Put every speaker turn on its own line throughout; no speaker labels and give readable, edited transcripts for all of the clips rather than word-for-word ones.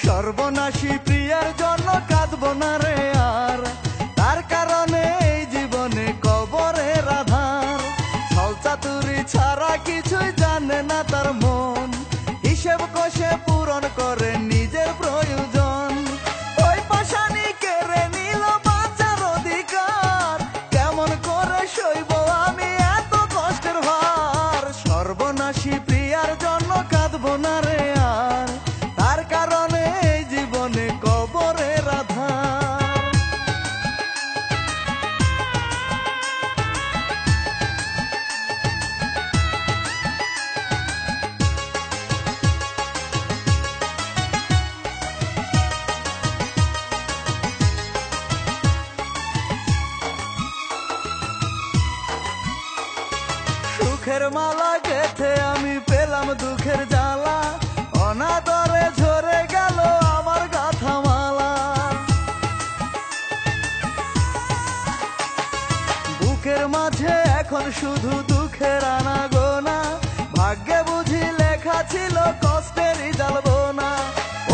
সর্বনাশী প্রিয়ার জন্য কাঁদবো না রে আর, তার কারণে এই জীবনে কবরের আধার। ছলচাতুরি ছাড়া কিছুই জানে না তার মন, হিসেব কষে পূরণ করে নিজের প্রয়োজন। ওই পাশানি কেড়ে নিল বাঁচার অধিকার, কেমন করে সইব আমি এত কষ্টের ভার। সর্বনাশী প্রিয়ার জন্য কাঁদবো না রে আর, তার কারণে এই জীবনে কবরের আধার। সুখের মালা গেথে আমি পেলাম দুঃখের জ্বালা, অনাদরে ঝরে গেল আমার গাথা মালা। বুকের মাঝে এখন শুধু দুঃখের আনাগোনা, ভাগ্যে বুঝি লেখা ছিল কষ্টেরই জ্বালবোনা।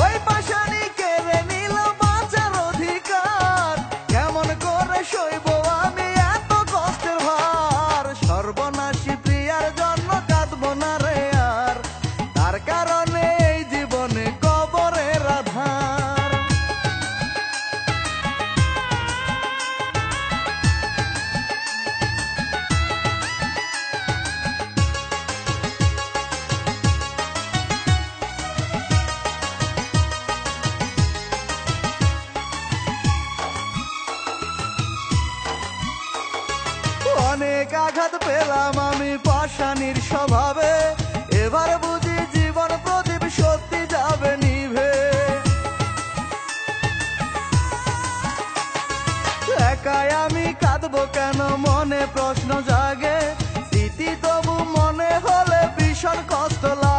ওই পাশানি কেড়ে নিল বাঁচার অধিকার, কেমন করে সইব আমি এত কষ্টের ভার। সর্বনাশী প্রিয়ার জন্য কাঁদবো না রে আর, তার কারণে এই জীবনে কবরের আধার। অনেক আঘাত পেলাম আমি পাষাণীর স্বভাবে, এবার বুঝি জীবন প্রদীপ সত্যি যাবে নিভে। একাই আমি কাঁদবো কেন মনে প্রশ্ন জাগে, স্মৃতি তবু মনে হলে ভীষণ কষ্ট লাগে।